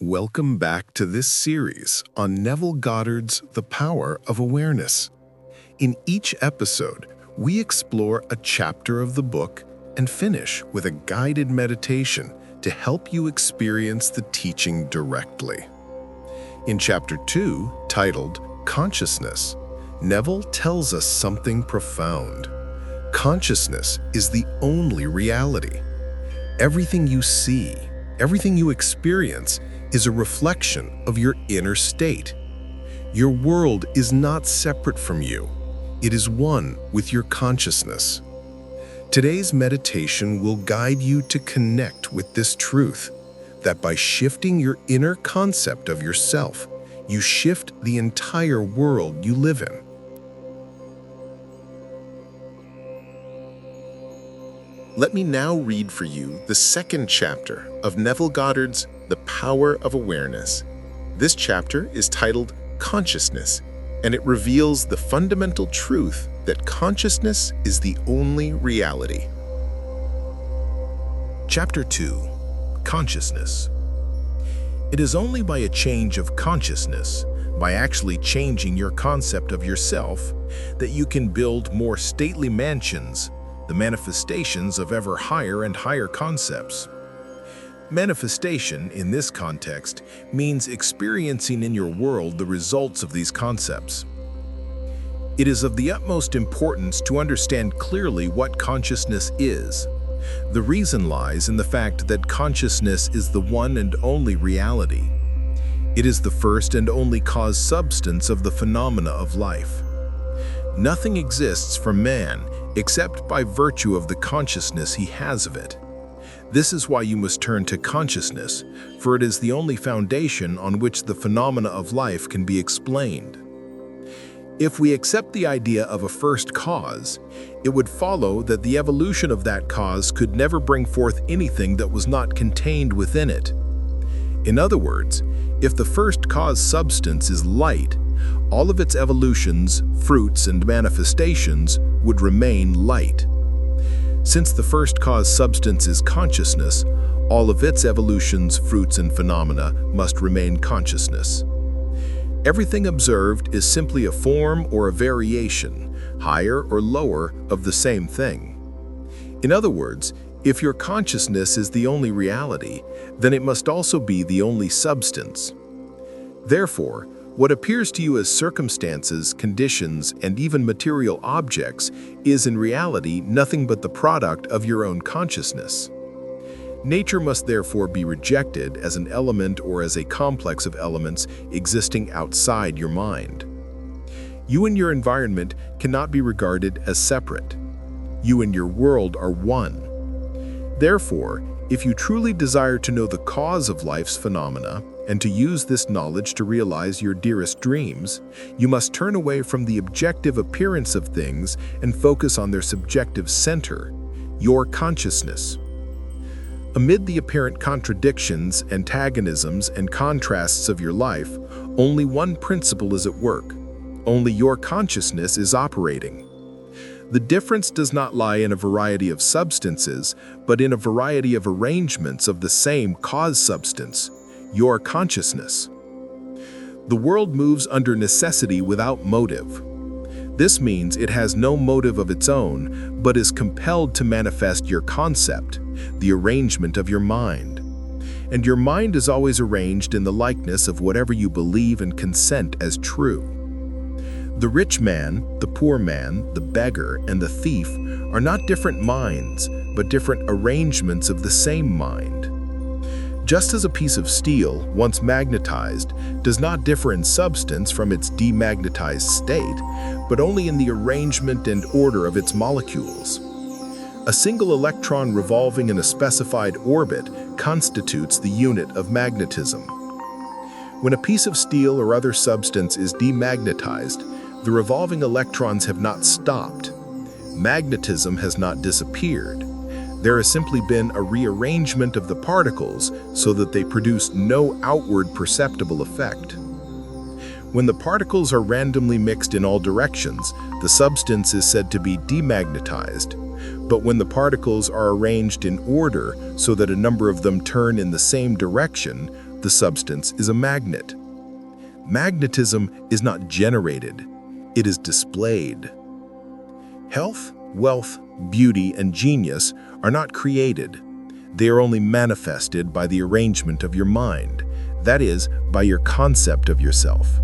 Welcome back to this series on Neville Goddard's The Power of Awareness. In each episode, we explore a chapter of the book and finish with a guided meditation to help you experience the teaching directly. In Chapter 2, titled Consciousness, Neville tells us something profound. Consciousness is the only reality. Everything you see, everything you experience, is a reflection of your inner state. Your world is not separate from you. It is one with your consciousness. Today's meditation will guide you to connect with this truth, that by shifting your inner concept of yourself, you shift the entire world you live in. Let me now read for you the second chapter of Neville Goddard's The Power of Awareness. This chapter is titled Consciousness, and it reveals the fundamental truth that consciousness is the only reality. Chapter 2, Consciousness. It is only by a change of consciousness, by actually changing your concept of yourself, that you can build more stately mansions, the manifestations of ever higher and higher concepts. Manifestation, in this context, means experiencing in your world the results of these concepts. It is of the utmost importance to understand clearly what consciousness is. The reason lies in the fact that consciousness is the one and only reality. It is the first and only cause substance of the phenomena of life. Nothing exists for man except by virtue of the consciousness he has of it. This is why you must turn to consciousness, for it is the only foundation on which the phenomena of life can be explained. If we accept the idea of a first cause, it would follow that the evolution of that cause could never bring forth anything that was not contained within it. In other words, if the first cause substance is light, all of its evolutions, fruits, and manifestations would remain light. Since the first cause substance is consciousness, all of its evolutions, fruits, and phenomena must remain consciousness. Everything observed is simply a form or a variation, higher or lower, of the same thing. In other words, if your consciousness is the only reality, then it must also be the only substance. Therefore, what appears to you as circumstances, conditions, and even material objects is in reality nothing but the product of your own consciousness. Nature must therefore be rejected as an element or as a complex of elements existing outside your mind. You and your environment cannot be regarded as separate. You and your world are one. Therefore, if you truly desire to know the cause of life's phenomena, and to use this knowledge to realize your dearest dreams, you must turn away from the objective appearance of things and focus on their subjective center, your consciousness. Amid the apparent contradictions, antagonisms, and contrasts of your life, only one principle is at work. Only your consciousness is operating. The difference does not lie in a variety of substances, but in a variety of arrangements of the same cause substance, your consciousness. The world moves under necessity without motive. This means it has no motive of its own, but is compelled to manifest your concept, the arrangement of your mind. And your mind is always arranged in the likeness of whatever you believe and consent as true. The rich man, the poor man, the beggar, and the thief are not different minds, but different arrangements of the same mind. Just as a piece of steel, once magnetized, does not differ in substance from its demagnetized state, but only in the arrangement and order of its molecules. A single electron revolving in a specified orbit constitutes the unit of magnetism. When a piece of steel or other substance is demagnetized, the revolving electrons have not stopped. Magnetism has not disappeared. There has simply been a rearrangement of the particles so that they produce no outward perceptible effect. When the particles are randomly mixed in all directions, the substance is said to be demagnetized. But when the particles are arranged in order so that a number of them turn in the same direction, The substance is a magnet. Magnetism is not generated, it is displayed. Health, wealth, beauty, and genius are not created. They are only manifested by the arrangement of your mind, that is, by your concept of yourself.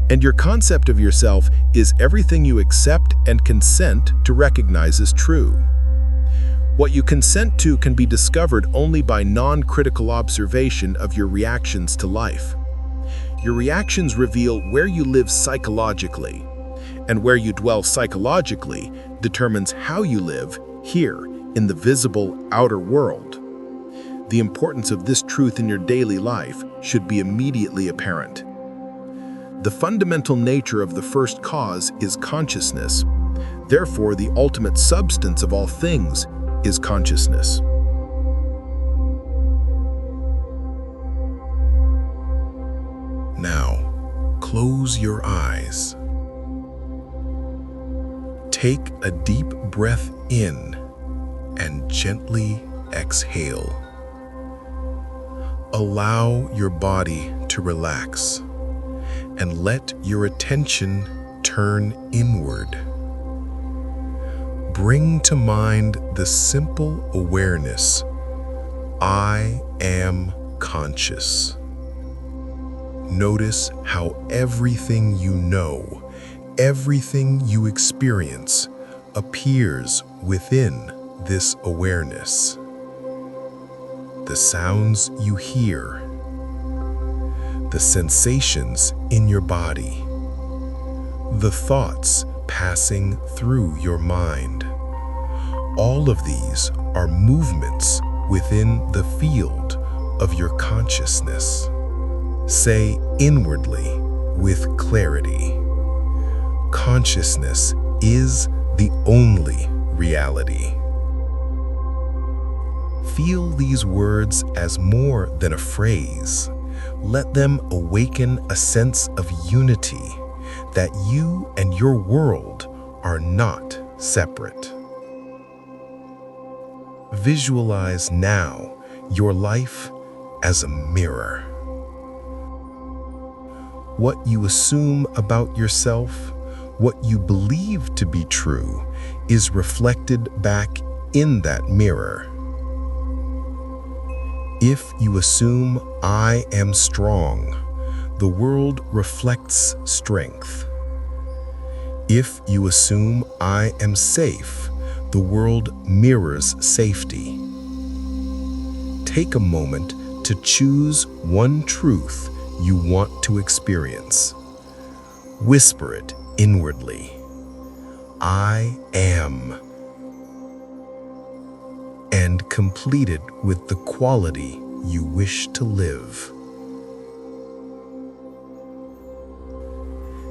And your concept of yourself is everything you accept and consent to recognize as true. What you consent to can be discovered only by non-critical observation of your reactions to life. Your reactions reveal where you live psychologically, and where you dwell psychologically determines how you live here in the visible outer world. The importance of this truth in your daily life should be immediately apparent. The fundamental nature of the first cause is consciousness. Therefore, the ultimate substance of all things is consciousness. Now, close your eyes. Take a deep breath in and gently exhale. Allow your body to relax and let your attention turn inward. Bring to mind the simple awareness, I am conscious. Notice how everything you know, everything you experience, appears within this awareness. The sounds you hear, the sensations in your body, the thoughts passing through your mind. All of these are movements within the field of your consciousness. Say inwardly with clarity, consciousness is the only reality. Feel these words as more than a phrase. Let them awaken a sense of unity, that you and your world are not separate. Visualize now your life as a mirror. What you assume about yourself, what you believe to be true, is reflected back in that mirror. If you assume I am strong, the world reflects strength. If you assume I am safe, the world mirrors safety. Take a moment to choose one truth you want to experience. Whisper it inwardly. I am. And complete it with the quality you wish to live.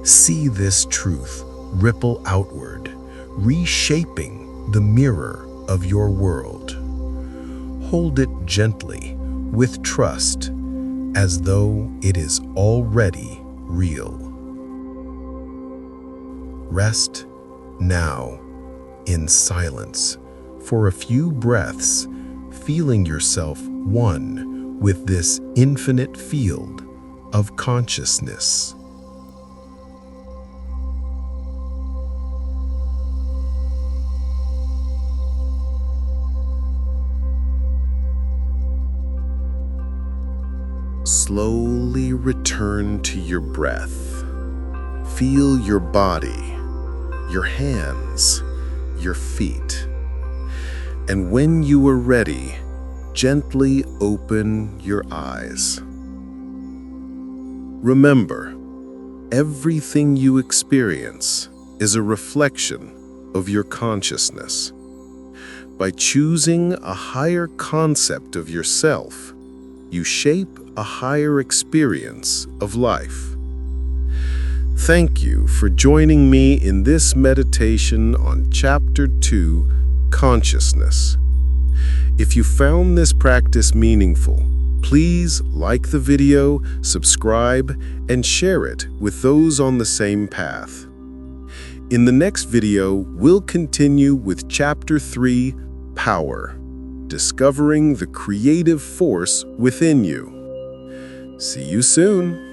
See this truth ripple outward, reshaping the mirror of your world. Hold it gently, with trust, as though it is already real. Rest now in silence for a few breaths, feeling yourself one with this infinite field of consciousness. Slowly return to your breath. Feel your body, your hands, your feet. And when you are ready, gently open your eyes. Remember, everything you experience is a reflection of your consciousness. By choosing a higher concept of yourself, you shape a higher experience of life. Thank you for joining me in this meditation on Chapter 2, Consciousness. If you found this practice meaningful, please like the video, subscribe, and share it with those on the same path. In the next video, we'll continue with Chapter 3, Power, discovering the creative force within you. See you soon.